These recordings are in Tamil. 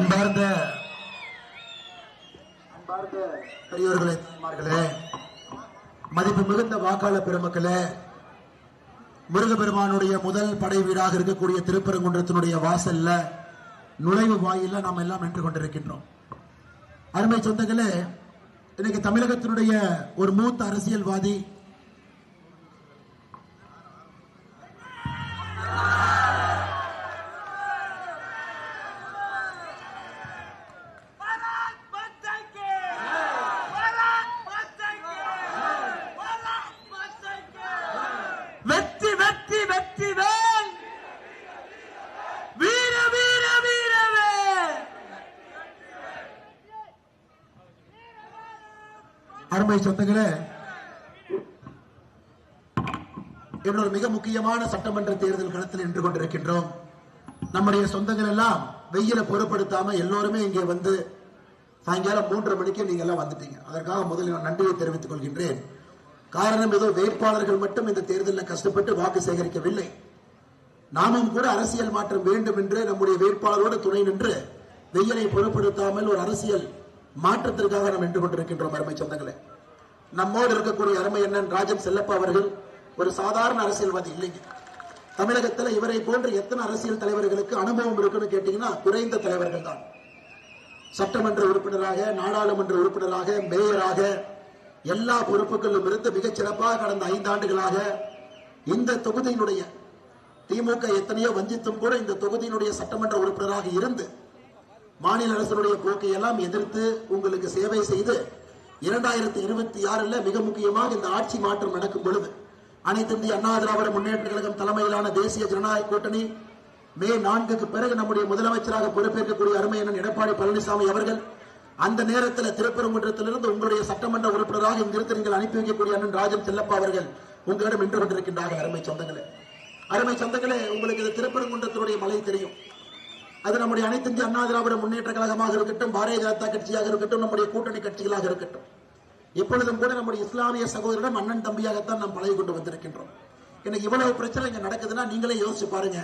அன்பார்ந்த பெரியோர்களே, மதிப்பு மிகுந்த வாக்காளர் பெருமக்களே, முருகப்பெருமானுடைய முதல் படை வீடாக இருக்கக்கூடிய திருப்பரங்குன்றத்தினுடைய வாசல்ல நுழைவு வாயில நாம் எல்லாம் நின்று கொண்டிருக்கின்றோம். அருமை சொந்தங்களே, இன்னைக்கு தமிழகத்தினுடைய ஒரு மூத்த அரசியல்வாதி வெற்றி வெற்றி வெற்றி வேல் வீர வீர வீரவே. அருமை சொந்தங்களே, இன்னொரு மிக முக்கியமான சட்டமன்ற தேர்தல் களத்தில் நின்று கொண்டிருக்கின்றோம். நம்முடைய சொந்தங்கள் எல்லாம் வெயில பொருட்படுத்தாம எல்லோருமே இங்கே வந்து சாயங்காலம் 3:30 மணிக்கு நீங்க எல்லாம் வந்துட்டீங்க. அதற்காக முதலில் நன்றியை தெரிவித்துக் கொள்கின்றேன். காரணம் ஏதோ வேட்பாளர்கள் மட்டும் இந்த தேர்தலில் கஷ்டப்பட்டு வாக்கு சேகரிக்கவில்லை. நாமும் கூட அரசியல் மாற்றம் வேண்டும் என்று நம்முடைய வேட்பாளரோடு துணை நின்று வெயிலை பொருட்படுத்தாமல் ஒரு அரசியல் மாற்றத்திற்காக நாம் நின்று கொண்டிருக்கின்றோம். அருமை சொந்தங்களே, நம்மோடு இருக்கக்கூடிய அருமை அண்ணன் ராஜம் செல்லப்பா அவர்கள் ஒரு சாதாரண அரசியல்வாதி இல்லைங்க. தமிழகத்தில் இவரை போன்ற எத்தனை அரசியல் தலைவர்களுக்கு அனுபவம் இருக்குன்னு கேட்டீங்கன்னா குறைந்த தலைவர்கள் தான். சட்டமன்ற உறுப்பினராக, நாடாளுமன்ற உறுப்பினராக, மேயராக எல்லா பொறுப்புகளிலும் இருந்து மிகச் சிறப்பாக கடந்த 5 ஆண்டுகளாக இந்த தொகுதியினுடைய திமுக எத்தனையோ வஞ்சித்தும் கூட இந்த தொகுதியினுடைய சட்டமன்ற உறுப்பினராக இருந்து மாநில அரசுடைய போக்கை எல்லாம் எதிர்த்து உங்களுக்கு சேவை செய்து 2026 மிக முக்கியமாக இந்த ஆட்சி மாற்றம் நடக்கும் பொழுது அனைத்து இந்திய அண்ணா திராவிட முன்னேற்ற கழகம் தலைமையிலான தேசிய ஜனநாயக கூட்டணி மே 4க்கு பிறகு நம்முடைய முதலமைச்சராக பொறுப்பேற்கக்கூடிய அருமையண்ணன் எடப்பாடி பழனிசாமி அவர்கள் அந்த நேரத்தில் திருப்பரங்குன்றத்திலிருந்து உங்களுடைய சட்டமன்ற உறுப்பினராக இங்கிருந்து நீங்கள் அனுப்பி வைக்கக்கூடிய அண்ணன் ராஜம் செல்லப்பா அவர்கள் உங்களிடம் நின்று கொண்டிருக்கின்றார்கள். அருமை சொந்தங்களே, உங்களுக்கு இது திருப்பரங்குன்றத்தினுடைய மலை தெரியும். அது நம்முடைய அனைத்து இந்திய அண்ணா திராவிட முன்னேற்ற கழகமாக இருக்கட்டும், பாரதிய ஜனதா கட்சியாக இருக்கட்டும், நம்முடைய கூட்டணி கட்சிகளாக இருக்கட்டும், எப்பொழுதும் கூட நம்முடைய இஸ்லாமிய சகோதரிடம் அண்ணன் தம்பியாகத்தான் நாம் பழகி கொண்டு வந்திருக்கின்றோம். எனக்கு இவ்வளவு பிரச்சனை இங்க நடக்குதுன்னா நீங்களே யோசிச்சு பாருங்க.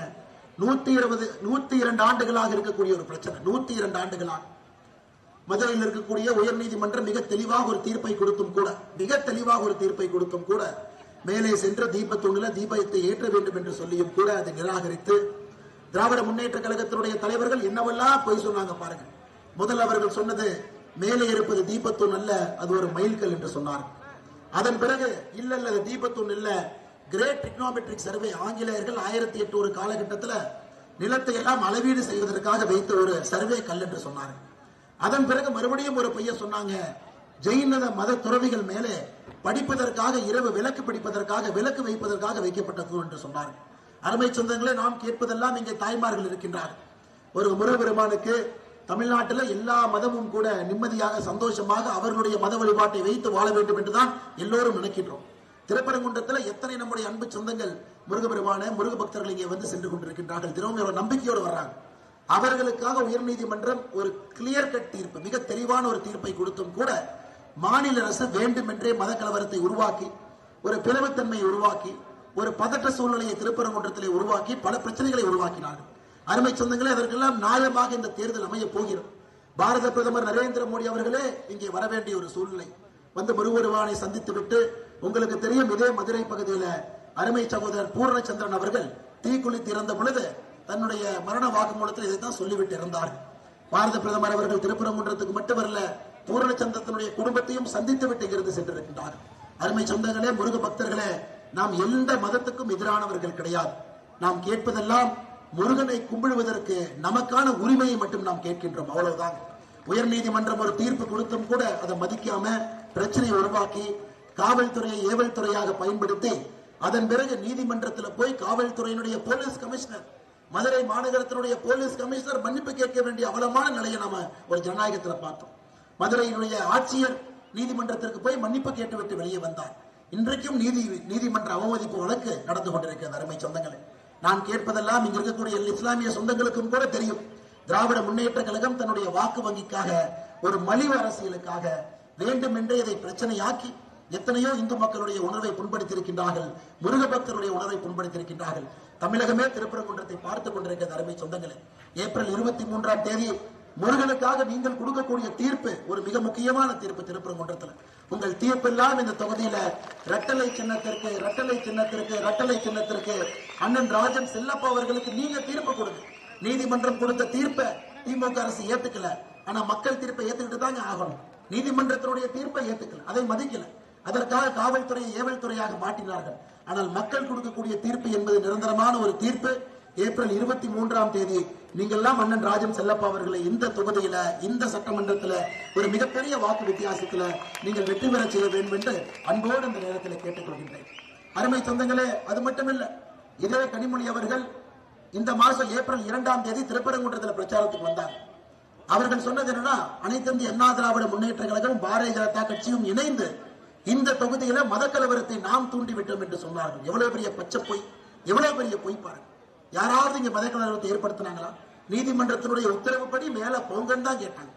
102 ஆண்டுகளாக இருக்கக்கூடிய ஒரு பிரச்சனை. 102 ஆண்டுகளாக மதுரையில் இருக்கக்கூடிய உயர் நீதிமன்றம் மிக தெளிவாக ஒரு தீர்ப்பை கொடுத்தும் கூட மேலே சென்ற தீபத்தூணில தீபத்தை ஏற்ற வேண்டும் என்று சொல்லியும் கூட அதை நிராகரித்து திராவிட முன்னேற்ற கழகத்தினுடைய தலைவர்கள் என்னவெல்லாம் போய் சொன்னாங்க பாருங்க. முதல் அவர்கள் சொன்னது மேலே இருப்பது தீபத்தூண் அல்ல, அது ஒரு மைல்கல் என்று சொன்னார். அதன் பிறகு இல்ல தீபத்தூண் இல்ல, கிரேட் டிக்னோமெட்ரிக் சர்வே, ஆங்கிலேயர்கள் 1800 காலகட்டத்தில் நிலத்தை எல்லாம் அளவீடு செய்வதற்காக வைத்த ஒரு சர்வே கல் என்று சொன்னார். அதன் பிறகு மறுபடியும் ஒரு பையன் சொன்னாங்க, ஜெயின மத துறவிகள் மேலே படிப்பதற்காக இரவு விளக்கு பிடிப்பதற்காக விளக்கு வைப்பதற்காக வைக்கப்பட்ட தூண் என்று சொன்னார். அருமை சொந்தங்களே, நாம் கேட்பதெல்லாம் இங்கே தாய்மார்கள் இருக்கின்றார். ஒரு முருகப்பெருமானுக்கு தமிழ்நாட்டில் எல்லா மதமும் கூட நிம்மதியாக சந்தோஷமாக அவர்களுடைய மத வழிபாட்டை வைத்து வாழ வேண்டும் என்றுதான் எல்லோரும் நினைக்கின்றோம். திருப்பரங்குன்றத்தில் எத்தனை நம்முடைய அன்பு சொந்தங்கள் முருகப்பெருமான முருக பக்தர்கள் இங்கே வந்து சென்று கொண்டிருக்கின்றார்கள். தினமும் ஒரு நம்பிக்கையோடு வர்றாங்க. அவர்களுக்காக உயர்நீதிமன்றம் ஒரு கிளியர் கட் தீர்ப்பு, மிக தெளிவான ஒரு தீர்ப்பை கொடுத்தும் கூட மாநில அரசு வேண்டுமென்றே மத கலவரத்தை உருவாக்கி, ஒரு பிளவுத்தன்மையை உருவாக்கி, ஒரு பதற்ற சூழ்நிலையை திருப்பரங்குன்றத்திலே உருவாக்கி பல பிரச்சனைகளை உருவாக்கினார்கள். அருமை சொந்தங்களே, அதற்கெல்லாம் நியாயமாக இந்த தேர்தல் அமைய போகிறது. பாரத பிரதமர் நரேந்திர மோடி அவர்களே இங்கே வர வேண்டிய ஒரு சூழ்நிலை வந்து முருகப்பெருமானை சந்தித்து விட்டு, உங்களுக்கு தெரியும், இதே மதுரை பகுதியில் அருமை சகோதரர் பூர்ணச்சந்திரன் அவர்கள் தீக்குளித்து இறந்த பொழுது தன்னுடைய மரண வாக்குமூலத்தில் இதைத்தான் சொல்லிவிட்டு இருந்தார்கள். பாரத பிரதமர் அவர்கள் திருப்பரங்குன்றத்துக்கு மட்டும் வரல, பூர்ணச்சந்திரனுடைய குடும்பத்தையும் சந்தித்து விட்டு இங்கிருந்து சென்றிருக்கின்றார். அருமை சொந்தங்களே, முருக பக்தர்களே, நாம் எந்த மதத்துக்கும் எதிரானவர்கள் கிடையாது. நாம் கேட்பதெல்லாம் முருகனை கும்பிடுவதற்கு நமக்கான உரிமையை மட்டும் நாம் கேட்கின்றோம், அவ்வளவுதான். உயர் நீதிமன்றம் ஒரு தீர்ப்பு கொடுத்தும் கூட அதை மதிக்காம பிரச்சனையை உருவாக்கி காவல்துறையை ஏவல் துறையாக பயன்படுத்தி அதன் பிறகு நீதிமன்றத்தில் போய் காவல்துறையினுடைய போலீஸ் கமிஷனர், மதுரை மாநகரத்தினுடைய போலீஸ் கமிஷனர் மன்னிப்பு கேட்க வேண்டிய அவலமான நிலையை நாம ஒரு ஜனநாயகத்தில் பார்த்தோம். மதுரையினுடைய ஆட்சியர் நீதிமன்றத்திற்கு போய் மன்னிப்பு கேட்டுவிட்டு வெளியே வந்தார். இன்றைக்கும் நீதிமன்ற அவமதிப்பு வழக்கு நடந்து கொண்டிருக்கிறது. அருமை சொந்தங்களே, நான் கேட்பதெல்லாம் இங்க இருக்கக்கூடிய இஸ்லாமிய சொந்தங்களுக்கும் கூட தெரியும். திராவிட முன்னேற்ற கழகம் தன்னுடைய வாக்கு வங்கிக்காக, ஒரு மலிவு அரசியலுக்காக வேண்டுமென்றே இதை பிரச்சனையாக்கி எத்தனையோ இந்து மக்களுடைய உணர்வை புண்படுத்தியிருக்கின்றார்கள், முருக பக்தருடைய உணர்வை புண்படுத்தியிருக்கின்றார்கள். தமிழகமே திருப்பரங்குன்றத்தை பார்த்துக் கொண்டிருக்கிறது. அருமை சொந்தங்களே, ஏப்ரல் 23ஆம் தேதி முருகனுக்காக நீங்கள் கொடுக்கக்கூடிய தீர்ப்பு ஒரு மிக முக்கியமான தீர்ப்பு. திருப்பரங்குன்றத்தில் உங்கள் தீர்ப்பெல்லாம் இந்த தொகுதியில இரட்டலை சின்னத்திற்கு அண்ணன் ராஜன் செல்லப்பா அவர்களுக்கு நீங்க தீர்ப்பு கொடுங்க. நீதிமன்றம் கொடுத்த தீர்ப்பை திமுக அரசு ஏத்துக்கல, ஆனா மக்கள் தீர்ப்பை ஏத்துக்கிட்டு தாங்க ஆகணும். நீதிமன்றத்தினுடைய தீர்ப்பை ஏத்துக்கல, அதை மதிக்கல, அதற்காக காவல்துறையை ஏவல் துறையாக மாற்றினார்கள். ஆனால் மக்கள் கொடுக்கக்கூடிய தீர்ப்பு என்பது நிரந்தரமான ஒரு தீர்ப்பு. ஏப்ரல் 23ஆம் தேதி நீங்கள் எல்லாம் அண்ணன் ராஜன் செல்லப்பா அவர்களை இந்த தொகுதியில இந்த சட்டமன்றத்தில் ஒரு மிகப்பெரிய வாக்கு வித்தியாசத்தில் நீங்கள் வெற்றி பெற செய்ய வேண்டும் என்று அன்போடு இந்த நேரத்தில் கேட்டுக்கொள்கின்றேன். அருமை சொந்தங்களே, அது மட்டுமில்ல, இதே கனிமொழி அவர்கள் இந்த மாசம் ஏப்ரல் 2ஆம் தேதி திருப்பரங்குன்றத்தில் பிரச்சாரத்துக்கு வந்தார். அவர்கள் சொன்னது என்னன்னா, அனைத்து இந்திய அண்ணா திராவிட முன்னேற்ற கழகம் பாரதிய ஜனதா கட்சியும் இணைந்து இந்த தொகுதியில மத கலவரத்தை நாம் தூண்டிவிட்டோம் என்று சொன்னார்கள். எவ்வளவு பெரிய பச்சை பொய், எவ்வளவு பெரிய பொய் பாருங்க. யாராவது இங்க மத கலவரத்தை ஏற்படுத்தினாங்களா? நீதிமன்றத்தினுடைய உத்தரவுப்படி மேல போங்கன்னு தான் கேட்டாங்க.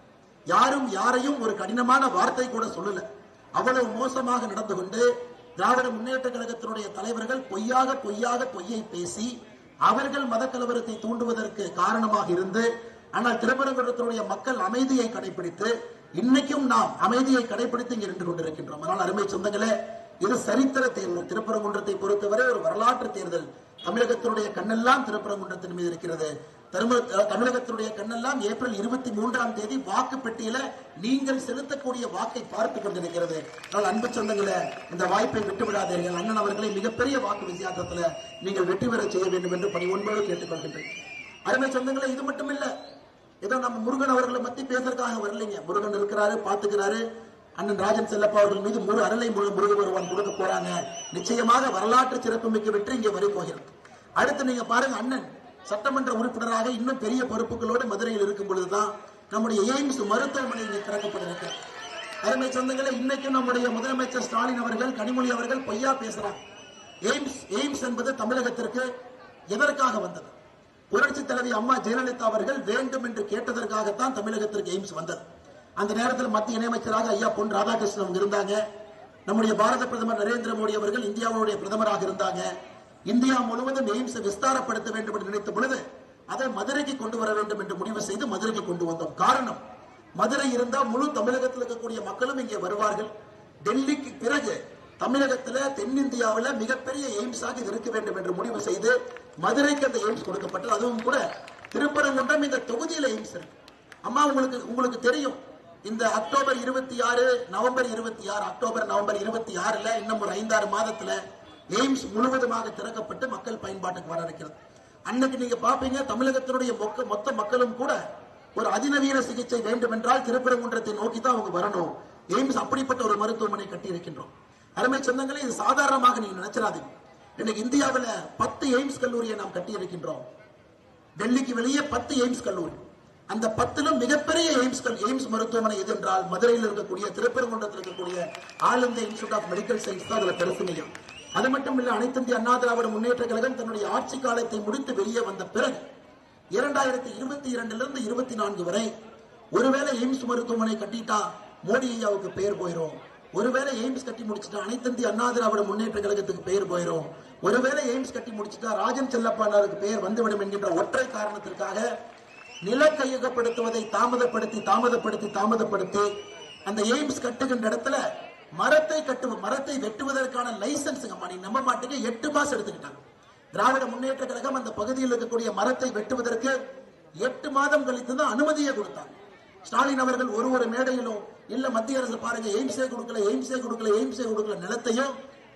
யாரும் யாரையும் ஒரு கடினமான வார்த்தை கூட சொல்லல. அவ்வளவு மோசமாக நடந்து கொண்டு திராவிட முன்னேற்ற கழகத்தினுடைய தலைவர்கள் பொய்யை பேசி அவர்கள் மத கலவரத்தை தூண்டுவதற்கு காரணமாக இருந்து, ஆனால் திருப்பரங்குன்றத்தினுடைய மக்கள் அமைதியை கடைபிடித்து இன்னைக்கும் நாம் அமைதியை கடைபிடித்து இங்கே நின்று கொண்டிருக்கின்றோம். அதனால் அருமை சொந்தங்களே, இது சரித்திர தேர்தல். திருப்பரங்குன்றத்தை பொறுத்தவரை ஒரு வரலாற்று தேர்தல். தமிழகத்தினுடைய கண்ணெல்லாம் திருப்பரங்குன்றத்தின் மீது இருக்கிறது. தமிழகத்தினுடைய கண்ணெல்லாம் ஏப்ரல் 23ஆம் தேதி வாக்கு பெட்டியில நீங்கள் செலுத்தக்கூடிய வாக்கை பார்த்துக் கொண்டிருக்கிறது. அன்பு சொந்தங்களே, இந்த வாய்ப்பை விட்டுவிடாதீர்கள். அண்ணன் அவர்களை மிகப்பெரிய வாக்கு வித்தியாசத்தில் நீங்கள் வெற்றி பெற செய்ய வேண்டும் என்று பணிவொன்போடு கேட்டுக்கொள்கின்றேன். அருமை சொந்தங்களே, இது மட்டும் இல்ல, ஏதோ நம்ம முருகன் அவர்களை பத்தி பேசுறதுக்காக வரலைங்க. முருகன் இருக்கிறாரு, பாத்துக்கிறாரு. அண்ணன் ராஜன் செல்லப்பா அவர்கள் மீது முழு அருளை முருக வருவான் கொடுக்க போறாங்க. நிச்சயமாக வரலாற்று சிறப்புமிக்க வெற்றி இங்கே வரை போகிறது. அடுத்து நீங்க பாருங்க, அண்ணன் சட்டமன்ற உறுப்பினராக இன்னும் பெரிய பொறுப்புகளோடு மதுரையில் இருக்கும் பொழுதுதான் நம்முடைய எய்ம்ஸ் மருத்துவமனை இங்கே திறக்கப்பட்டிருக்கு. அருமை சொந்தங்களே, இன்னைக்கும் நம்முடைய முதலமைச்சர் ஸ்டாலின் அவர்கள், கனிமொழி அவர்கள் பொய்யா பேசுறாங்க. எய்ம்ஸ் என்பது தமிழகத்திற்கு எதற்காக வந்தது? புரட்சி தலைவி அம்மா ஜெயலலிதா அவர்கள் வேண்டும் என்று கேட்டதற்காகத்தான் தமிழகத்திற்கு எய்ம்ஸ் வந்தது. அந்த நேரத்தில் மத்திய இணையமைச்சராக ஐயா பொன் ராதாகிருஷ்ணன் இருந்தாங்க. நம்முடைய பாரத பிரதமர் நரேந்திர மோடி அவர்கள் இந்தியாவுடைய பிரதமராக இருந்தாங்க. இந்தியா முழுவதும் எய்ம்ஸ் விஸ்தாரப்படுத்த வேண்டும் என்று நினைத்த பொழுது அதை மதுரைக்கு கொண்டு வர வேண்டும் என்று முடிவு செய்து மதுரைக்கு கொண்டு வந்தோம். காரணம், மதுரை இருந்தால் முழு தமிழகத்தில் இருக்கக்கூடிய மக்களும் இங்கே வருவார்கள். டெல்லிக்கு பிறகு தமிழகத்தில் தென்னிந்தியாவில் மிகப்பெரிய எய்ம்ஸாக இது இருக்க வேண்டும் என்று முடிவு செய்து மதுரைக்கு அந்த எய்ம்ஸ் கொடுக்கப்பட்டது. அதுவும் கூட திருப்பரங்குன்றம் இந்த தொகுதியில் எய்ம்ஸ் இருக்கு. அம்மா, உங்களுக்கு தெரியும், இந்த அக்டோபர் 26 நவம்பர் 26 அக்டோபர் நவம்பர் 26 இன்னும் ஒரு 5-6 மாதத்துல எய்ம்ஸ் முழுவதுமாக திறக்கப்பட்டு மக்கள் பயன்பாட்டுக்கு வர இருக்கிறது. அன்னைக்கு நீங்க பாப்பீங்க, தமிழகத்தினுடைய மொத்த மக்களும் கூட ஒரு அதிநவீன சிகிச்சை வேண்டும் என்றால் திருப்பரங்குன்றத்தை நோக்கி தான் அவங்க வரணும். எய்ம்ஸ் அப்படிப்பட்ட ஒரு மருத்துவமனை கட்டி இருக்கின்றோம். அருமை சொந்தங்களே, இது சாதாரணமாக நீங்க நினைச்சிடாதீங்க. இன்னைக்கு இந்தியாவில் 10 எய்ம்ஸ் கல்லூரியை நாம் கட்டி இருக்கின்றோம். டெல்லிக்கு வெளியே 10 எய்ம்ஸ் கல்லூரி. அந்த 10லும் மிகப்பெரிய எய்ம்ஸ் மருத்துவமனை எது என்றால் மதுரையில் இருக்கக்கூடிய, திருப்பரங்குன்றத்தில் இருக்கக்கூடிய all India institute of medical science தான் அதுல பெருசுமையும். அது மட்டும் இல்ல, அனைத்து இந்திய அண்ணா திராவிட முன்னேற்ற கழகம் தன்னுடைய ஆட்சி காலத்தை முடித்து வெளியே வந்த பிறகு 2022 24 வரை ஒருவேளை எய்ம்ஸ் மருத்துவமனை கட்டிட்டா மோடி ஐயாவுக்கு பெயர் போயிரும், ஒருவேளை எய்ம்ஸ் கட்டி முடிச்சுட்டா அனைத்து இந்திய அண்ணா திராவிட முன்னேற்ற கழகத்துக்கு பெயர் போயிரும், ஒருவேளை எய்ம்ஸ் கட்டி முடிச்சுட்டா ராஜன் செல்லப்பாருக்கு பெயர் வந்துவிடும் என்கின்ற ஒற்றை காரணத்திற்காக நில கையகப்படுத்துவதை தாமதப்படுத்தி அந்த எய்ம்ஸ் கட்டுகின்ற இடத்துல மரத்தை வெட்டுவதற்கான லைசன்ஸ் நம்ப மாட்டீங்க 8 மாசம் எடுத்துக்கிட்டாங்க. திராவிட முன்னேற்ற கழகம் அந்த பகுதியில் இருக்கக்கூடிய மரத்தை வெட்டுவதற்கு 8 மாதம் கழித்து தான் அனுமதியை கொடுத்தாங்க. ஸ்டாலின் அவர்கள் ஒரு மேடையிலும் இல்ல மத்திய அரசு பாருங்க எய்ம்ஸே கொடுக்கல நிலத்தையும்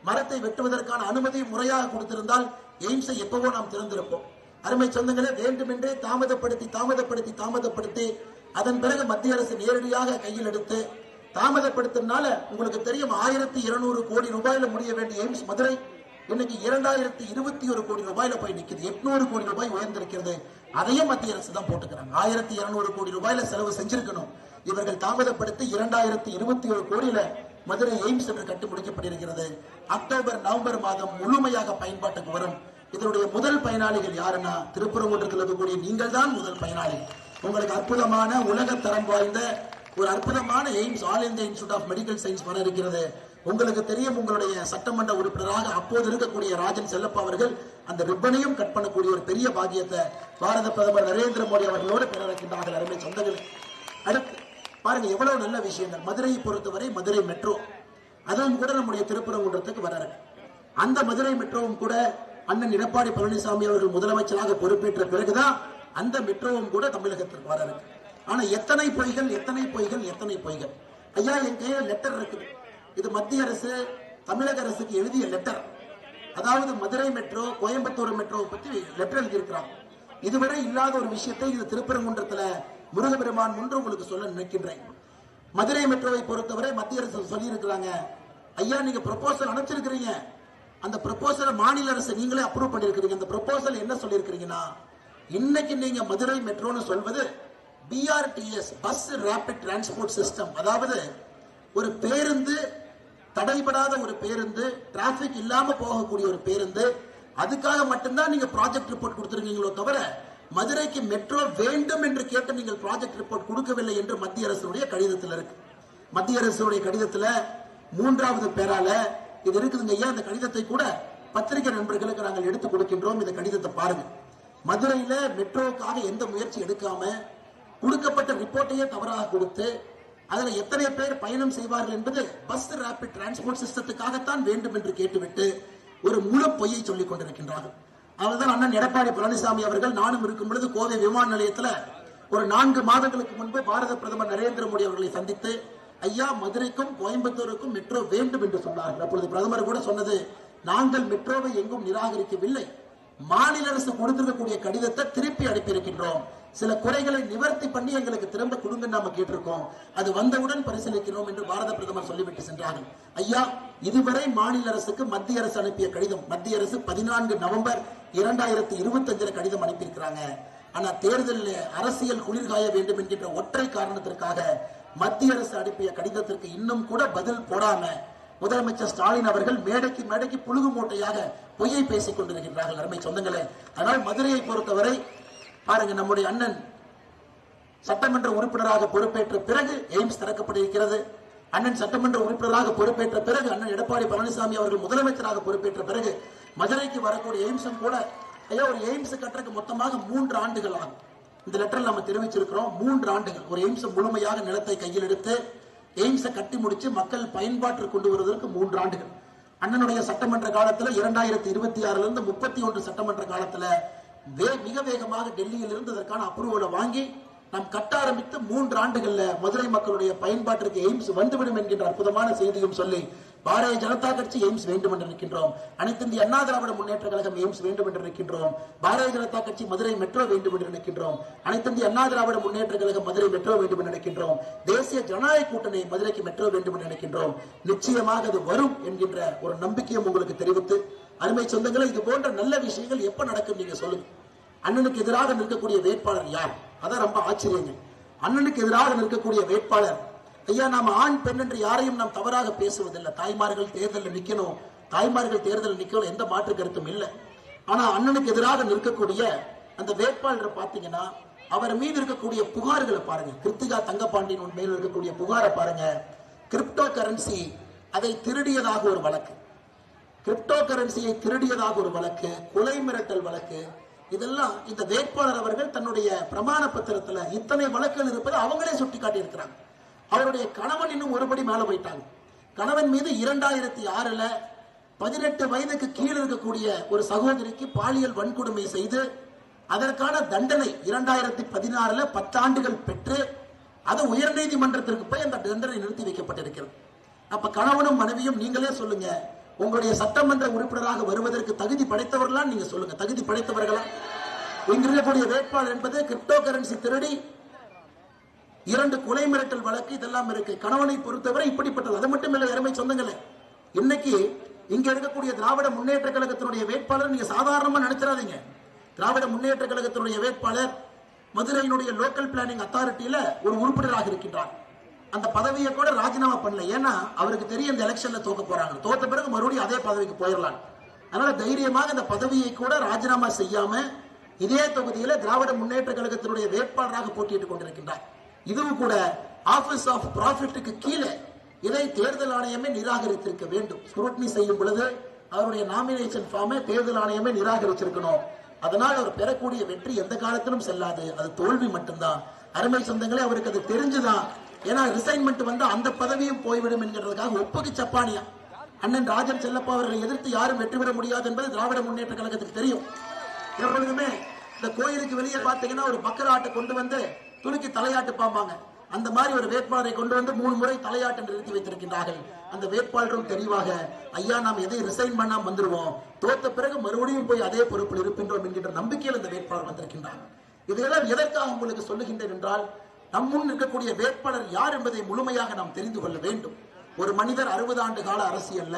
மரத்தை வெட்டுவதற்கான அனுமதி முறையாக கொடுத்திருந்தால் எய்ம்ஸை எப்பவோ நாம் திறந்திருப்போம். அருமை சொந்தங்களே, வேண்டுமென்றே தாமதப்படுத்தி அதன் பிறகு மத்திய அரசு நேரடியாக கையில் எடுத்து தாமதப்படுத்தினால உங்களுக்கு தெரியும் 1200 கோடி ரூபாயில முடிய வேண்டிய எய்ம்ஸ் மதுரை இன்னைக்கு 2021 கோடி ரூபாயில போய் நிற்குது. 800 கோடி ரூபாய் உயர்ந்திருக்கிறது. அதையும் மத்திய அரசு தான் போட்டுக்கிறாங்க. 1200 கோடி ரூபாயில செலவு செஞ்சிருக்கணும். இவர்கள் தாமதப்படுத்தி 2021 கோடியில மதுரை எய்ம்ஸ் என்று கட்டி முடிக்கப்பட்டிருக்கிறது. அக்டோபர் நவம்பர் மாதம் முழுமையாக பயன்பாட்டுக்கு வரும். இதனுடைய முதல் பயனாளிகள் யாருன்னா திருப்பரங்குன்றத்தில் இருக்கக்கூடிய நீங்கள் தான் முதல் பயனாளிகள். உங்களுக்கு அற்புதமான உலக தரம் வாய்ந்த ஒரு அற்புதமான AIIMS all India institute of medical science வர இருக்கிறது. உங்களுக்கு தெரியும், உங்களுடைய சட்டமன்ற உறுப்பினராக அப்போது இருக்கக்கூடிய ராஜன் செல்லப்பா அவர்கள் அந்த ரிப்பனையும் கட் பண்ணக்கூடிய ஒரு பெரிய பாக்கியத்தை பாரத பிரதமர் நரேந்திர மோடி அவர்களோடு பெறவிருக்கின்றார்கள். அருமை சொந்தங்கள், அடுத்து பாருங்க எவ்வளவு நல்ல விஷயங்கள். மதுரையை பொறுத்தவரை மதுரை மெட்ரோ, அதுவும் கூட நம்முடைய திருப்பரங்குன்றத்துக்கு வர இருக்கு. அந்த மதுரை மெட்ரோவும் கூட அண்ணன் எடப்பாடி பழனிசாமி அவர்கள் முதலமைச்சராக பொறுப்பேற்ற பிறகுதான் அந்த மெட்ரோவும் கூட தமிழகத்திற்கு வர இருக்கு. ஆனா எத்தனை பொய்கள், எத்தனை பொய்கள், எத்தனை பொய்கள். ஐயா, என் கையில லெட்டர் இருக்குது. இது மத்திய அரசு தமிழக அரசுக்கு எழுதிய லெட்டர். அதாவது மதுரை மெட்ரோ, கோயம்புத்தூர் மெட்ரோ பற்றி லெட்டர் எழுதியிருக்கிறாங்க. இதுவரை இல்லாத ஒரு விஷயத்தை இது திருப்பரங்குன்றத்துல முருகபெருமான் முன்று உங்களுக்கு சொல்ல நினைக்கின்றேன். மதுரை மெட்ரோவை பொறுத்தவரை மத்திய அரசு சொல்லி இருக்கிறாங்க, ஐயா நீங்க ப்ரொபோசல் அனுப்பிச்சிருக்கிறீங்க, அந்த ப்ரொபோசலை மாநில அரசு நீங்களே அப்ரூவ் பண்ணிருக்கிறீங்க. அந்த ப்ரொபோசல் என்ன சொல்லி இருக்கிறீங்கன்னா, இன்னைக்கு நீங்க மதுரை மெட்ரோன்னு சொல்வது BRTS, bus rapid transport system. அதாவது ஒரு பேருந்து, தடைபடாத ஒரு பேருந்து, டிராபிக் இல்லாம போகக்கூடிய ஒரு பேருந்து, அதுக்காக மட்டும்தான் நீங்க ப்ராஜெக்ட் ரிப்போர்ட் கொடுத்திருக்கீங்களோ தவிர மதுரைக்கு மெட்ரோ வேண்டும் என்று கேட்டு நீங்கள் ப்ராஜெக்ட் ரிப்போர்ட் கொடுக்கவில்லை என்று மத்திய அரசுடைய கடிதத்தில் இருக்கு. மத்திய அரசுடைய கடிதத்தில் 3வது பேரால இது இருக்குதுங்க. ஐயா, இந்த கடிதத்தை கூட பத்திரிகை நண்பர்களுக்கு நாங்கள் எடுத்து கொடுக்கின்றோம். இந்த கடிதத்தை பாருங்க. மதுரையில மெட்ரோவுக்காக எந்த முயற்சி எடுக்காம கொடுக்கப்பட்ட ரிப்போர்ட்டையே தவறாக கொடுத்து அதுல எத்தனை பேர் பயணம் செய்வார்கள் என்பது பஸ் ரேபிட் டிரான்ஸ்போர்ட் சிஸ்டத்துக்காகத்தான் வேண்டும் என்று கேட்டுவிட்டு ஒரு முழு பொய்யை சொல்லிக் கொண்டிருக்கின்றார்கள். அவர்தான் அண்ணன் எடப்பாடி பழனிசாமி அவர்கள் நானும் இருக்கும் பொழுது கோவை விமான நிலையத்தில் ஒரு 4 மாதங்களுக்கு முன்பு பாரத பிரதமர் நரேந்திர மோடி அவர்களை சந்தித்து, ஐயா மதுரைக்கும் கோயம்புத்தூருக்கும் மெட்ரோ வேண்டும் என்று சொன்னார்கள். அப்பொழுது பிரதமர் கூட சொன்னது, நாங்கள் மெட்ரோவை எங்கும் நிராகரிக்கவில்லை, மாநில அரசு கொடுத்திருக்கக்கூடிய கடிதத்தை திருப்பி அனுப்பியிருக்கின்றோம், சில குறைகளை நிவர்த்தி பண்ணி எங்களுக்கு திரும்ப கொடுங்க நாம கேட்டிருக்கோம், அது வந்தவுடன் பரிசீலிக்கிறோம் என்று பாரத பிரதமர் சொல்லிவிட்டு சென்றார்கள். ஐயா, இதுவரை மாநில அரசுக்கு மத்திய அரசு அனுப்பிய கடிதம், மத்திய அரசு 14 நவம்பர் 2025 கடிதம் அனுப்பியிருக்கிறாங்க. ஆனா தேர்தலில் அரசியல் குளிர்காய வேண்டும் என்கின்ற ஒற்றை காரணத்திற்காக மத்திய அரசு அனுப்பிய கடிதத்திற்கு இன்னும் கூட பதில் போடாம முதலமைச்சர் ஸ்டாலின் அவர்கள் மேடைக்கு மேடைக்கு புழுகு மூட்டையாக பொய்யை பேசிக் கொண்டிருக்கின்றார்கள். அருமை சொந்தங்களே, அதனால் மதுரையை பொறுத்தவரை பாருங்க, நம்முடைய அண்ணன் சட்டமன்ற உறுப்பினராக பொறுப்பேற்ற பிறகு எய்ம்ஸ் திறக்கப்பட்டிருக்கிறது. அண்ணன் சட்டமன்ற உறுப்பினராக பொறுப்பேற்ற பிறகு அண்ணன் எடப்பாடி பழனிசாமி அவர்கள் முதலமைச்சராக பொறுப்பேற்ற பிறகு மதுரைக்கு வரக்கூடிய எய்ம்ஸும் கூட, ஐயா ஒரு எய்ம்ஸ் கட்டுறதுக்கு மொத்தமாக 3 ஆண்டுகள் ஆகும். இந்த லெட்டரில் நம்ம தெரிவிச்சிருக்கிறோம். 3 ஆண்டுகள் ஒரு எய்ம்ஸ் முழுமையாக நிலத்தை கையில் எடுத்து எய்ம்ஸை கட்டி முடிச்சு மக்கள் பயன்பாட்டிற்கு கொண்டு வருவதற்கு 3 ஆண்டுகள். அண்ணனுடைய சட்டமன்ற காலத்தில் 2026 இருந்து 31 சட்டமன்ற காலத்தில் மிக வேகமாக டெல்லியில் இருந்து அதற்கான அப்ரூவலை வாங்கி நாம் கட்ட ஆரம்பித்து 3 ஆண்டுகள்ல மதுரை மக்களுடைய பயன்பாட்டிற்கு எய்ம்ஸ் வந்துவிடும் என்கின்ற அற்புதமான செய்தியும் சொல்லி பாரதிய ஜனதா கட்சி எய்ம்ஸ் வேண்டும் என்று நிற்கின்றோம். அனைத்து இந்திய அண்ணா திராவிட முன்னேற்ற கழகம் எய்ம்ஸ் வேண்டும் என்று நிற்கின்றோம். பாரதிய ஜனதா கட்சி மதுரை மெட்ரோ வேண்டும் என்று நிற்கின்றோம். அனைத்து இந்திய அண்ணா திராவிட முன்னேற்ற கழகம் மதுரை மெட்ரோ வேண்டும் என்று நினைக்கின்றோம். தேசிய ஜனநாயக கூட்டணி மதுரைக்கு மெட்ரோ வேண்டும் என்று நினைக்கின்றோம். நிச்சயமாக அது வரும் என்கின்ற ஒரு நம்பிக்கையும் உங்களுக்கு தெரிவித்து, அருமை சொந்தங்களை, இது போன்ற நல்ல விஷயங்கள் எப்ப நடக்கும் நீங்க சொல்லுங்க. அண்ணனுக்கு எதிராக நிற்கக்கூடிய வேட்பாளர் யார்? அதான் ரொம்ப ஆச்சரியங்க. அண்ணனுக்கு எதிராக நிற்கக்கூடிய வேட்பாளர், ஐயா நாம ஆண் பெண் என்று யாரையும் நாம் தவறாக பேசுவதில்லை. தாய்மார்கள் தேர்தலில் நிக்கணும், தாய்மார்கள் தேர்தலில் நிக்கணும், எந்த மாற்று கருத்தும் இல்லை. ஆனா அண்ணனுக்கு எதிராக நிற்கக்கூடிய அந்த வேட்பாளரை பாத்தீங்கன்னா அவர் மீது இருக்கக்கூடிய புகார்களை பாருங்க. கிருத்திகா தங்கபாண்டியன் மேல் இருக்கக்கூடிய புகாரை பாருங்க. கிரிப்டோ கரன்சி அதை திருடியதாக ஒரு வழக்கு, கிரிப்டோ கரன்சியை திருடியதாக ஒரு வழக்கு, கொலை மிரட்டல் வழக்கு, இதெல்லாம் இந்த வேட்பாளர் அவர்கள் தன்னுடைய பிரமாண பத்திரத்துல இத்தனை வழக்குகள் இருப்பதை அவங்களே சுட்டி காட்டி இருக்கிறாங்க. அவருடைய கணவன் இன்னும் ஒருபடி மேல போயிட்டாங்க. கணவன் மீது 2006 18 வயதுக்கு கீழே இருக்கக்கூடிய ஒரு சகோதரிக்கு பாலியல் வன்கொடுமை செய்து அதற்கான தண்டனை 2016 10 ஆண்டுகள் பெற்று அது உயர்நீதிமன்றத்திற்கு போய் அந்த தண்டனை நிறுத்தி வைக்கப்பட்டிருக்கிறது. அப்ப கணவனும் மனைவியும் நீங்களே சொல்லுங்க, உங்களுடைய சட்டமன்ற உறுப்பினராக வருவதற்கு தகுதி படைத்தவர்களா? நீங்க சொல்லுங்க, தகுதி படைத்தவர்களா? இங்கு இருக்கக்கூடிய வேட்பாளர் என்பது கிரிப்டோ கரன்சி திருடி 2 கொலை மிரட்டல் வழக்கு, இதெல்லாம் இருக்கு. கணவனை பொறுத்தவரை இப்படிப்பட்டது. அது மட்டும் இல்ல அருமை சொந்தங்களே, இன்னைக்கு இங்க இருக்கக்கூடிய திராவிட முன்னேற்ற கழகத்தினுடைய வேட்பாளர் நீங்க சாதாரணமா நினைச்சிடாதீங்க. திராவிட முன்னேற்ற கழகத்தினுடைய வேட்பாளர் மதுரையினுடைய லோக்கல் பிளானிங் அத்தாரிட்டியில ஒரு உறுப்பினராக இருக்கின்றார். அந்த பதவியை கூட ராஜினாமா பண்ணல. ஏன்னா அவருக்கு தெரியும் இந்த எலெக்ஷன்ல தோக்க போறாங்க, தோத்த பிறகு மறுபடியும் அதே பதவிக்கு போயிடலாம். அதனால தைரியமாக இந்த பதவியை கூட ராஜினாமா செய்யாம இதே தொகுதியில திராவிட முன்னேற்ற கழகத்தினுடைய வேட்பாளராக போட்டியிட்டுக் கொண்டிருக்கின்றார். இதுவும் கூட ஆபீஸ் ஆஃப் ப்ராஃபிட்டுக்கு கீழே இதை தேர்தல் ஆணையமே நிராகரித்திருக்க வேண்டும். ஸ்க்ரூட்னி செய்யும் பொழுது அவருடைய நாமினேஷன் ஃபார்மை தேர்தல் ஆணையமே நிராகரிச்சிருக்கணும். அதனால் அவர் பெறக்கூடிய வெற்றி எந்த காலத்திலும் செல்லாது, அது தோல்வி மட்டும்தான். அருமை சொந்தங்களே, அவருக்கு அது தெரிஞ்சுதான். ஏன்னா ரிசைன்மெண்ட் வந்து அந்த பதவியும் போய்விடும் என்கிறதுக்காக ஒப்புக்கு சப்பானியா அண்ணன் ராஜன் செல்லப்பா அவர்களை எதிர்த்து யாரும் வெற்றி பெற முடியாது என்பது திராவிட முன்னேற்ற கழகத்துக்கு தெரியும். எப்பொழுதுமே இந்த கோயிலுக்கு வெளியே பார்த்தீங்கன்னா ஒரு பக்கர ஆட்டை கொண்டு வந்து துலுக்கி தலையாட்டு பாம்பாங்க. அந்த மாதிரி ஒரு வேட்பாளரை கொண்டு வந்து 3 முறை தலையாட்டு நிறுத்தி வைத்திருக்கின்றார்கள். அந்த வேட்பாளரும் தெளிவாக, ஐயா நாம் எதை ரிசைன் பண்ணாம வந்துருவோம், தோத்த பிறகு மறுபடியும் போய் அதே பொறுப்பில் இருக்கின்றோம் என்கின்ற நம்பிக்கையில் இந்த வேட்பாளர் வந்திருக்கின்றார். இதையெல்லாம் எதற்காக உங்களுக்கு சொல்லுகின்றேன் என்றால், நம் முன் இருக்கக்கூடிய வேட்பாளர் யார் என்பதை முழுமையாக நாம் தெரிந்து கொள்ள வேண்டும். ஒரு மனிதர் 60 ஆண்டு கால அரசியல்ல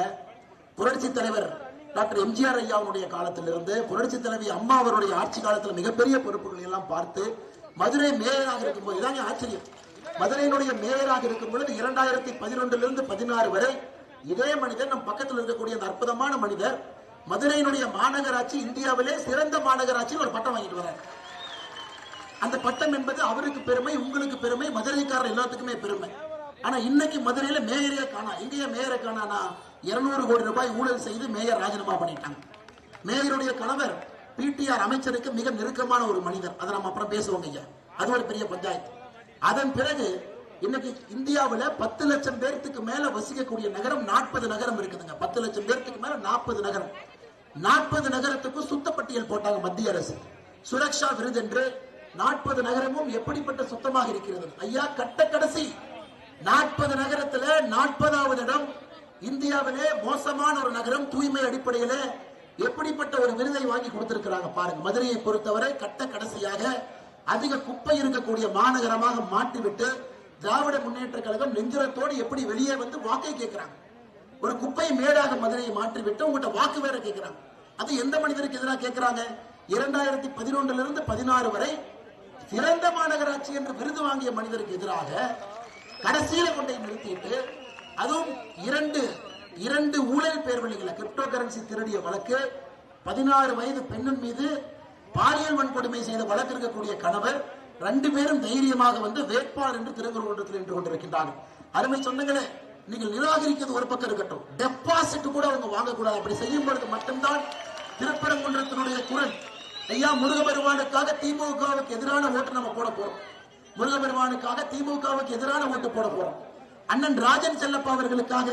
புரட்சி தலைவர் டாக்டர் எம்ஜிஆர் ஐயாவுடைய காலத்திலிருந்து புரட்சி தலைவி அம்மா அவருடைய ஆட்சி காலத்தில் மிகப்பெரிய பொறுப்புகளை எல்லாம் பார்த்து மதுரை மேயராக இருக்கும்போது இதாங்க ஆச்சரியம். மதுரையினுடைய மேயராக இருக்கும் பொழுது 2011 16 வரை இதே மனிதர் நம் பக்கத்தில் இருக்கக்கூடிய அந்த அற்புதமான மனிதர் மதுரையினுடைய மாநகராட்சி இந்தியாவிலே சிறந்த மாநகராட்சியில் ஒரு பட்டம் வாங்கிட்டு வர்றார். அந்த பட்டம் என்பது அவருக்கு பெருமை, உங்களுக்கு பெருமை, மதுரைக்காரர் எல்லாத்துக்குமே பெருமை. ஆனா இன்னைக்கு மதுரையில மேயரே காணா. எங்கேயே மேயரை காணானா 200 கோடி ரூபாய் ஊழல் செய்து மேயர் ராஜினாமா பண்ணிட்டாங்க. மேயருடைய கணவர் பிடிஆர் அமைச்சருக்கு மிக நெருக்கமான ஒரு மனிதர். அதை நம்ம அப்புறம் பேசுவோங்க ஐயா. அது ஒரு பெரிய பஞ்சாயத்து. அதன் பிறகு இன்னைக்கு இந்தியாவில் 10 லட்சம் பேருக்கு மேல வசிக்கக்கூடிய நகரம் 40 நகரம் இருக்குதுங்க. 10 லட்சம் பேருக்கு மேல 40 நகரம். 40 நகரத்துக்கும் சுத்தப்பட்டியல் போட்டாங்க மத்திய அரசு. சுரக்ஷா விருது என்று 40 நகரமும் எப்படிப்பட்ட சுத்தமாக இருக்கிறது ஐயா. கட்ட கடைசி 40 நகரத்துல 40வது இடம். இந்தியாவிலே மோசமான ஒரு நகரம் தூய்மை அடிப்படையில எப்படிப்பட்ட ஒரு விருதை வாங்கி கொடுத்திருக்கிறாங்க பாருங்க. மதுரையை பொறுத்தவரை கட்ட கடைசியாக அதிக குப்பை இருக்கக்கூடிய மாநகரமாக மாற்றிவிட்டு திராவிட முன்னேற்ற கழகம் நெஞ்சுரத்தோடு எப்படி வெளியே வந்து வாக்கை கேட்கிறாங்க. ஒரு குப்பை மேடாக மதுரையை மாற்றிவிட்டு உங்கள்கிட்ட வாக்கு வேற கேட்கிறாங்க. அது எந்த மனிதருக்கு எதிராக கேட்கிறாங்க? 2011 16 வரை சிறந்த மாநகராட்சி என்று விருது வாங்கிய மனிதருக்கு எதிராக கடைசியில கொண்டை நிறுத்திட்டு, அதுவும் இரண்டு ஊழல் பேர்வழிகளை கிரிப்டோ கரன்சி திருடிய வழக்கு, 16 வயது பெண்ணின் மீது பாலியல் வன்கொடுமை செய்த வழக்கு இருக்கக்கூடிய கணவர் 2 பேரும் தைரியமாக வந்து வேட்பாளர் என்று திருக்குறள் நின்று கொண்டிருக்கின்றார்கள். அருமை சொந்தங்களே, நீங்கள் நிராகரிக்கிறது ஒரு பக்கம் இருக்கட்டும், டெபாசிட் கூட அவங்க வாங்கக்கூடாது. அப்படி செய்யும் பொழுது மட்டும்தான் திருப்பரங்குன்றத்தினுடைய குரல். ஐயா, முருகபெருமானுக்காக திமுகவுக்கு எதிரான ஓட்டு நம்ம போட போறோம். முருகபெருமானுக்காக திமுகவுக்கு எதிரான ஓட்டு போட போறோம். அண்ணன் ராஜன் செல்லப்பா அவர்களுக்காக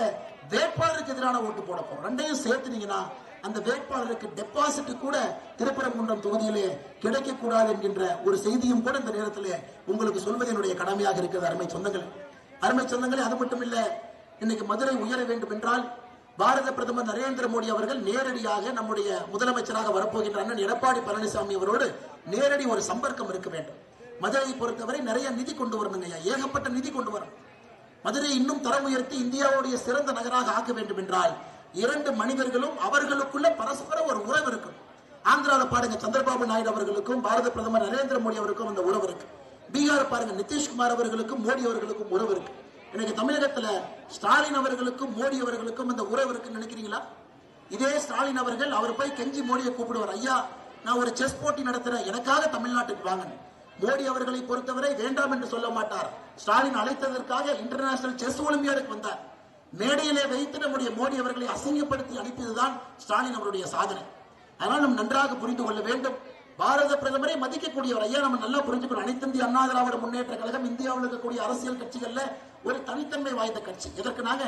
வேட்பாளருக்கு எதிரான ஓட்டு போட போறோம். ரெண்டையும் சேர்த்துனீங்கன்னா அந்த வேட்பாளருக்கு டெபாசிட் கூட திருப்பரங்குன்றம் தொகுதியிலே கிடைக்கக்கூடாது என்கின்ற ஒரு செய்தியும் கூட இந்த நேரத்திலே உங்களுக்கு சொல்வதனுடைய கடமையாக இருக்கிறது. அருமை சொந்தங்களே, அது மட்டும் இல்ல, இன்னைக்கு மதுரை உயர வேண்டும் என்றால் பாரத பிரதமர் நரேந்திர மோடி அவர்கள் நேரடியாக நம்முடைய முதலமைச்சராக வரப்போகின்ற அண்ணன் எடப்பாடி பழனிசாமி அவரோடு நேரடி ஒரு சம்பர்க்கம் இருக்க வேண்டும். மதுரையை பொறுத்தவரை நிறைய நிதி கொண்டு வரணுங்க, ஏகப்பட்ட நிதி கொண்டு வரணும். மதுரை இன்னும் தரம் உயர்த்தி இந்தியாவுடைய சிறந்த நகராக ஆக்க வேண்டும் என்றால் 2 மனிதர்களும் அவர்களுக்குள்ள பரஸ்பர ஒரு உறவு இருக்கும். ஆந்திராவில் பாருங்க, சந்திரபாபு நாயுடு அவர்களுக்கும் பாரத பிரதமர் நரேந்திர மோடி அவருக்கும் அந்த உறவு இருக்கு. பீகார் பாருங்க, நிதிஷ்குமார் அவர்களுக்கும் மோடி அவர்களுக்கும் உறவு இருக்கு. எனக்கு தமிழகத்துல ஸ்டாலின் அவர்களுக்கும் மோடி அவர்களுக்கும் அந்த உறவு இருக்குன்னு நினைக்கிறீங்களா? இதே ஸ்டாலின் அவர்கள் அவர் போய் கெஞ்சி மோடியை கூப்பிடுவார், ஐயா நான் ஒரு செஸ் போட்டி நடத்துறேன், எனக்காக தமிழ்நாட்டுக்கு வாங்க. மோடி அவர்களை பொறுத்தவரை வேண்டாம் என்று சொல்ல மாட்டார். ஸ்டாலின் அழைத்ததற்காக இன்டர்நேஷனல் செஸ் ஒலிம்பியாடுக்கு வந்தார். மேடையிலே வைத்து நம்முடைய மோடி அவர்களை அசிங்கப்படுத்தி அனுப்பியதுதான் ஸ்டாலின் அவருடைய சாதனை. அதனால் நம்ம நன்றாக புரிந்து கொள்ள வேண்டும். பாரத பிரதமரை மதிக்கக்கூடியவர். ஐயா, நம்ம நல்லா புரிஞ்சுக்கணும். அனைத்து இந்திய அண்ணா திராவிட முன்னேற்ற கழகம் இந்தியாவில் இருக்கக்கூடிய அரசியல் கட்சிகள்ல ஒரு தனித்தன்மை வாய்ந்த கட்சி. இதற்கு நாங்க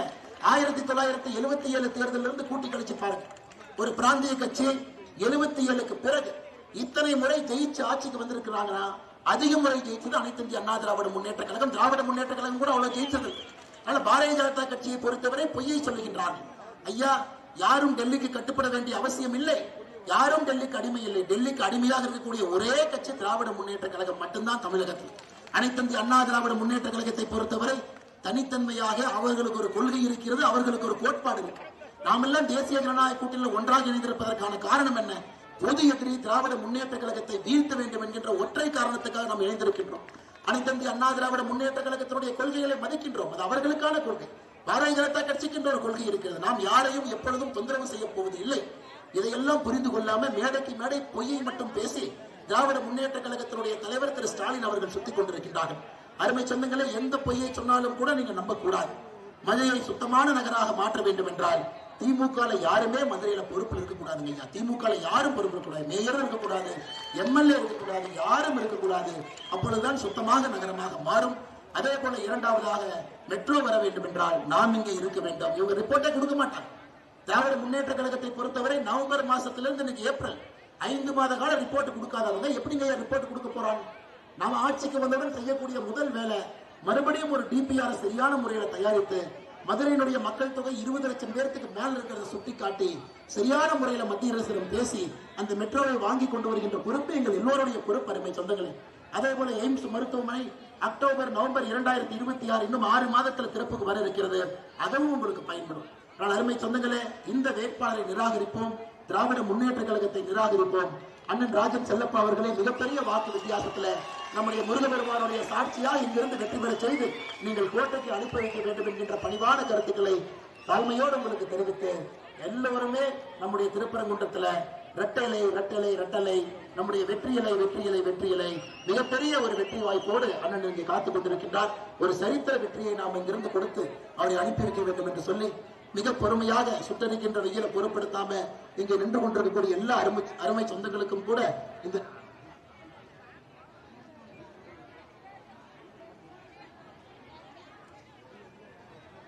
1977 தேர்தலில் இருந்து கூட்டி கழிச்சு பாருங்க. ஒரு பிராந்திய கட்சி 77க்கு பிறகு இத்தனை முறை ஜெயிச்சு ஆட்சிக்கு வந்திருக்கிறாங்கன்னா அதிக முறை ஜெயிச்சது அனைத்து இந்திய அண்ணா திராவிட முன்னேற்ற கழகம். திராவிட முன்னேற்ற கழகம் கூட அவ்வளவு ஜெயிச்சது. அதனால பாரதிய ஜனதா கட்சியை பொறுத்தவரை பொய்யை சொல்லுகின்றார்கள். ஐயா, யாரும் டெல்லிக்கு கட்டுப்பட வேண்டிய அவசியம் இல்லை, யாரும் டெல்லிக்கு அடிமை இல்லை. டெல்லிக்கு அடிமையாக இருக்கக்கூடிய ஒரே கட்சி திராவிட முன்னேற்ற கழகம் மட்டும்தான் தமிழகத்தில். அனைத்து இந்திய அண்ணா திராவிட முன்னேற்ற கழகத்தை பொறுத்தவரை தனித்தன்மையாக அவர்களுக்கு ஒரு கொள்கை இருக்கிறது, அவர்களுக்கு ஒரு கோட்பாடு இருக்கு. நாமெல்லாம் தேசிய ஜனநாயக கூட்டணியில் ஒன்றாக இணைந்திருப்பதற்கான காரணம் என்ன? பொது எதிரி திராவிட முன்னேற்ற கழகத்தை வீழ்த்த வேண்டும் என்கின்ற ஒற்றை காரணத்துக்காக நாம் இணைந்திருக்கின்றோம். அனைத்து இந்திய அண்ணா திராவிட முன்னேற்ற கழகத்தினுடைய கொள்கைகளை மதிக்கின்றோம். அது அவர்களுக்கான கொள்கை. பாரதிய ஜனதா கட்சிக்கு ஒரு கொள்கை இருக்கிறது. நாம் யாரையும் எப்பொழுதும் தொந்தரவு செய்ய போவது இல்லை. இதையெல்லாம் புரிந்து கொள்ளாம மேடைக்கு மேடை பொய்யை மட்டும் பேசி திராவிட முன்னேற்ற கழகத்தினுடைய தலைவர் திரு ஸ்டாலின் அவர்கள் சுத்திக் கொண்டிருக்கின்றார்கள். அருமை சொந்தங்களே, எந்த பொய்யை சொன்னாலும் கூட நீங்க நம்ப கூடாது. மதுரையை சுத்தமான நகராக மாற்ற வேண்டும் என்றால் திமுக யாருமே மதுரையில பொறுப்பில் இருக்கக்கூடாதுங்க ஐயா. திமுக யாரும் பொறுப்பு இருக்கக்கூடாது, மேயரும் இருக்கக்கூடாது, எம்எல்ஏ இருக்கக்கூடாது, யாரும் இருக்கக்கூடாது. அப்பொழுதுதான் சுத்தமாக நகரமாக மாறும். அதே போல இரண்டாவதாக மெட்ரோ வர வேண்டும் என்றால் நாம் இங்கே இருக்க வேண்டும். இவங்க ரிப்போர்ட்டே கொடுக்க மாட்டாங்க. திராவிட முன்னேற்ற கழகத்தை பொறுத்தவரை நவம்பர் மாசத்திலிருந்து இன்னைக்கு ஏப்ரல் 5 மாத கால ரிப்போர்ட் கொடுக்காதவங்க எப்படிங்க ரிப்போர்ட் கொடுக்க போறாங்க? நாம ஆட்சிக்கு வந்தவுடன் செய்யக்கூடிய முதல் வேலை மறுபடியும் ஒரு டிபிஆர் சரியான முறையில தயாரித்து மதுரையினுடைய மக்கள் தொகை 20 லட்சம் பேருக்கு மேல இருக்கிறத சுட்டி காட்டி சரியான முறையில மத்திய அரசிடம் பேசி அந்த மெட்ரோவை வாங்கி கொண்டு வருகின்ற பொறுப்பு எங்கள் எல்லோருடைய பொறுப்பு, அருமை சொந்தங்களே. அதே போல எய்ம்ஸ் மருத்துவமனை அக்டோபர் நவம்பர் 2026 இன்னும் 6 மாதத்தில் திறப்புக்கு வர இருக்கிறது. அதுவும் உங்களுக்கு பயன்படும். ஆனால் அருமை சொந்தங்களே, இந்த வேட்பாளரை நிராகரிப்போம், திராவிட முன்னேற்ற கழகத்தை நிராகரிப்போம். அண்ணன் ராஜன் செல்லப்பா அவர்களே மிகப்பெரிய வாக்கு வித்தியாசத்துல நம்முடைய முருகபெருமானுடைய சாட்சியா இங்கிருந்து வெற்றி பெற செய்து நீங்கள் கோட்டைக்கு அனுப்பி வைக்க வேண்டும் என்கின்ற பணிவான கருத்துக்களை தாழ்மையோடு உங்களுக்கு தெரிவித்து எல்லோருமே நம்முடைய திருப்பரங்குன்றத்துல ரெட்டலை ரெட்டலை ரெட்டலை நம்முடைய வெற்றியலை வெற்றியலை வெற்றியலை மிகப்பெரிய ஒரு வெற்றி வாய்ப்போடு அண்ணன் இங்கே காத்துக் கொண்டிருக்கின்றார். ஒரு சரித்திர வெற்றியை நாம் இங்கிருந்து கொடுத்து அவரை அனுப்பி வைக்க வேண்டும் என்று சொல்லி மிக பொறுமையாக சுட்டரிக்கின்ற வெயில பொருட்படுத்தாம இங்கே நின்று கொண்டிருக்கக்கூடிய எல்லா அருமை சொந்தங்களுக்கும் கூட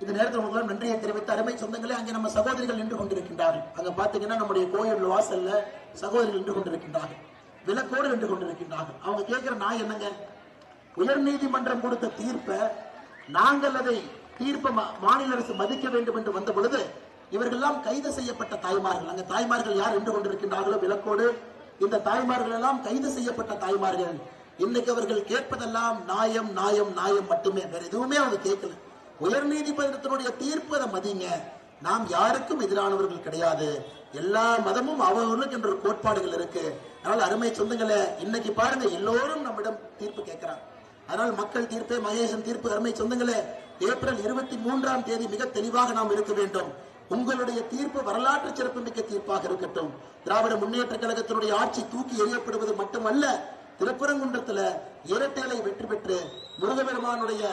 இந்த நேரத்தில் உங்களுக்கு நன்றியை தெரிவித்த அருமை சொந்தங்களே, அங்கே நம்ம சகோதரிகள் நின்று கொண்டிருக்கின்றார்கள். அங்க பாத்தீங்கன்னா நம்முடைய கோயில் வாசல்ல சகோதரிகள் நின்று கொண்டிருக்கின்றார்கள், விலக்கோடு நின்று கொண்டிருக்கின்றார்கள். அவங்க கேட்கிற நான் என்னங்க, உயர் நீதிமன்றம் கொடுத்த தீர்ப்பை நாங்கள் அதை தீர்ப்பை மாநில அரசு மதிக்க வேண்டும் என்று வந்த பொழுது இவர்களெல்லாம் கைது செய்யப்பட்ட தாய்மார்கள், அங்க தாய்மார்கள் யார் நின்று கொண்டிருக்கின்றார்களோ விலக்கோடு, இந்த தாய்மார்கள் எல்லாம் கைது செய்யப்பட்ட தாய்மார்கள். இன்னைக்கு அவர்கள் கேட்பதெல்லாம் நியாயம் நியாயம் நியாயம் மட்டுமே, வேற எதுவுமே அவங்க கேட்கல. உயர் நீதிமன்றத்தினுடைய தீர்ப்பு அதை மதிங்க, நாம் யாருக்கும் எதிரானவர்கள் கிடையாது, எல்லா மதமும் அவர்களுக்கு என்ற கோட்பாடுகள் இருக்கு. அதனால அருமை சொந்தங்களை இன்னைக்கு பாருங்க, எல்லோரும் நம்மிடம் தீர்ப்பு கேட்கிறாங்க. அதனால் மக்கள் தீர்ப்பே மகேசன் தீர்ப்பு. அருமை சொந்தங்களே, ஏப்ரல் 23ஆம் தேதி மிக தெளிவாக நாம் இருக்க வேண்டும். உங்களுடைய தீர்ப்பு வரலாற்று சிறப்புமிக்க தீர்ப்பாக இருக்கட்டும். திராவிட முன்னேற்ற கழகத்தினுடைய ஆட்சி தூக்கி எறியப்படுவது மட்டுமல்ல, திருப்பரங்குன்றத்துல இரட்டைலை வெற்றி பெற்று முருகபெருமானுடைய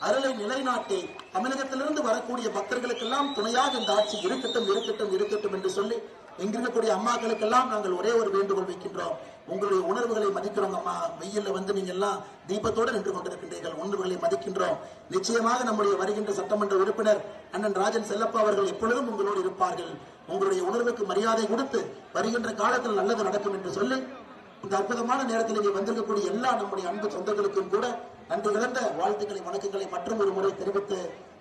அருளை நிலைநாட்டி தமிழகத்திலிருந்து வரக்கூடிய பக்தர்களுக்கெல்லாம் துணையாக இந்த ஆட்சி இருக்கட்டும் இருக்கட்டும் இருக்கட்டும் என்று சொல்லி இங்கிருக்கக்கூடிய அம்மாக்களுக்கெல்லாம் நாங்கள் ஒரே ஒரு வேண்டுகோள் வைக்கின்றோம். உங்களுடைய உணர்வுகளை மதிக்கிறோம் அம்மா. வெயில்ல வந்து நீங்க எல்லாம் தீபத்தோடு நின்று கொண்டிருக்கின்றீர்கள், உணர்வுகளை மதிக்கின்றோம். நிச்சயமாக நம்முடைய வருகின்ற சட்டமன்ற உறுப்பினர் அண்ணன் ராஜன் செல்லப்பா அவர்கள் எப்பொழுதும் உங்களோடு இருப்பார்கள். உங்களுடைய உணர்வுக்கு மரியாதை கொடுத்து வருகின்ற காலத்தில் நல்லது நடக்கும் என்று சொல்லி இந்த அற்புதமான நேரத்தில் இங்கே வந்திருக்கக்கூடிய எல்லா நம்முடைய அன்பு சொந்தங்களுக்கும் கூட நன்றி கலந்த வாழ்த்துக்களை வணக்கங்களை மற்றும் ஒரு முறை தெரிவித்து,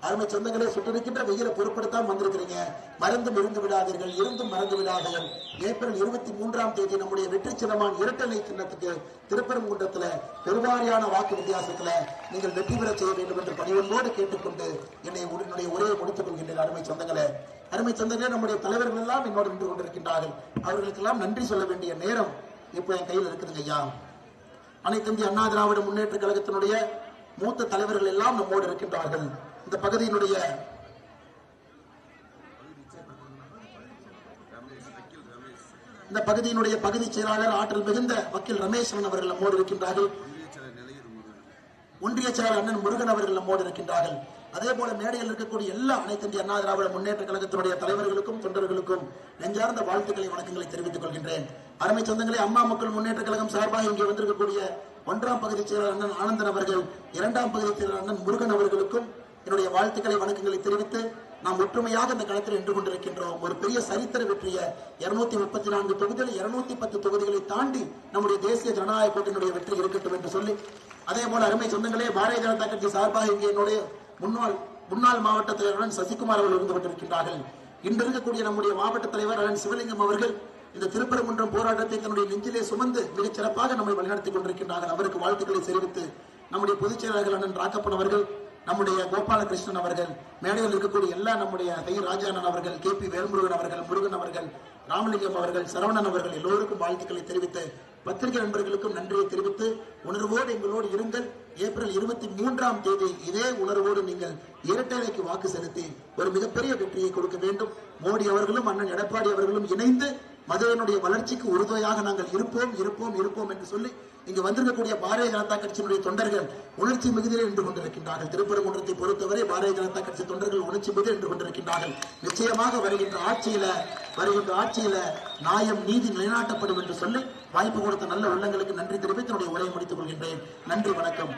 அருமை சொந்தங்களே, சுட்டிருக்கின்ற வெயிலை பொருட்படுத்தாம வந்திருக்கிறீங்க, மறந்தும் இருந்து விடாதீர்கள், இருந்தும் மறந்து விடாதீர்கள். ஏப்ரல் 23ஆம் தேதி நம்முடைய வெற்றி சின்னமான இரட்டலை சின்னத்துக்கு திருப்பரங்குன்றத்துல பெருவாரியான வாக்கு வித்தியாசத்துல நீங்கள் வெற்றி பெற செய்ய வேண்டும் என்று பணிவன்போடு கேட்டுக்கொண்டு என்னுடைய உரையை முடித்துக் கொள்கின்றேன். அருமை சொந்தங்களே, நம்முடைய தலைவர்கள் எல்லாம் என்னோடு நின்று கொண்டிருக்கின்றார்கள். அவர்களுக்கெல்லாம் நன்றி சொல்ல வேண்டிய நேரம் இப்ப என் கையில் இருக்குதுங்க ஐயா. அனைத்து இந்திய அண்ணா திராவிட முன்னேற்ற கழகத்தினுடைய மூத்த தலைவர்கள் எல்லாம் நம்மோடு இருக்கின்றார்கள். இந்த பகுதியினுடைய பகுதி செயலாளர் ஆற்றல் மிகுந்த வக்கீல் ரமேஸ்வரன் அவர்கள் நம்மோடு இருக்கின்றார்கள். ஒன்றிய செயலாளர் அண்ணன் முருகன் அவர்கள் நம்மோடு இருக்கின்றார்கள். அதே போல மேடையில் இருக்கக்கூடிய எல்லா அனைத்து இந்திய அண்ணா திராவிட முன்னேற்ற கழகத்தினுடைய தலைவர்களுக்கும் தொண்டர்களுக்கும் நெஞ்சார்ந்த வாழ்த்துக்களை வணக்கங்களை தெரிவித்துக் கொள்கின்றேன். அருமை சொந்தங்களே, அம்மா மக்கள் முன்னேற்ற கழகம் சார்பாக இங்கே வந்திருக்கக்கூடிய 1ஆம் பகுதி செயலாளர் அண்ணன் ஆனந்தன் அவர்கள், 2ஆம் பகுதி செயலாளர் அண்ணன் முருகன் அவர்களுக்கும் என்னுடைய வாழ்த்துக்களை வணக்கங்களை தெரிவித்து நாம் ஒற்றுமையாக இந்த களத்தில் நின்று கொண்டிருக்கின்றோம். ஒரு பெரிய சரித்திர வெற்றியை 234 தொகுதிகள் 210 தொகுதிகளை தாண்டி நம்முடைய தேசிய ஜனநாயக கூட்டணியுடைய வெற்றி இருக்கட்டும் என்று சொல்லி, அதே போல அருமை சொந்தங்களே, பாரதிய ஜனதா கட்சி சார்பாக இங்கே என்னுடைய முன்னாள் மாவட்ட தலைவருடன் சசிகுமார் அவர்கள் இருந்து கொண்டிருக்கின்றார்கள். இன்று இருக்கக்கூடிய நம்முடைய மாவட்ட தலைவர் அண்ணன் சிவலிங்கம் அவர்கள் இந்த திருப்பரங்குன்றம் போராட்டத்தை தன்னுடைய நெஞ்சிலே சுமந்து மிகச் சிறப்பாக நம்மை வழிநடத்திக் கொண்டிருக்கின்றார்கள். அவருக்கு வாழ்த்துக்களை தெரிவித்து நம்முடைய பொதுச் செயலாளர்கள் அண்ணன் ராக்கப்பன் அவர்கள், நம்முடைய கோபாலகிருஷ்ணன் அவர்கள், மேடையில் இருக்கக்கூடிய எல்லா நம்முடைய ராஜானன் அவர்கள், KP வேல்முருகன் அவர்கள், முருகன் அவர்கள், ராமலிங்கம் அவர்கள், சரவணன் அவர்கள் எல்லோருக்கும் வாழ்த்துக்களை தெரிவித்து, பத்திரிகை நண்பர்களுக்கும் நன்றியை தெரிவித்து, உணர்வோடு எங்களோடு இருங்கள். ஏப்ரல் 23ஆம் தேதி இதே உணர்வோடு நீங்கள் இரட்டைலைக்கு வாக்கு செலுத்தி ஒரு மிகப்பெரிய வெற்றியை கொடுக்க வேண்டும். மோடி அவர்களும் அண்ணன் எடப்பாடி அவர்களும் இணைந்து மதுரையினுடைய வளர்ச்சிக்கு உறுதுணையாக நாங்கள் இருப்போம் இருப்போம் இருப்போம் என்று சொல்லி இங்கு வந்திருக்கக்கூடிய பாரதிய ஜனதா கட்சியினுடைய தொண்டர்கள் உணர்ச்சி மிகுதியில் நின்று கொண்டிருக்கின்றார்கள். திருப்பரங்குன்றத்தை பொறுத்தவரை பாரதிய ஜனதா கட்சி தொண்டர்கள் உணர்ச்சி மிகுதியில் நின்று கொண்டிருக்கின்றார்கள். நிச்சயமாக வருகின்ற ஆட்சியில நியாயம் நீதி நிலைநாட்டப்படும் என்று சொல்லி வாய்ப்பு கொடுத்த நல்ல உள்ளங்களுக்கு நன்றி தெரிவித்து என்னுடைய உரையை முடித்துக் கொள்கின்றேன். நன்றி, வணக்கம்.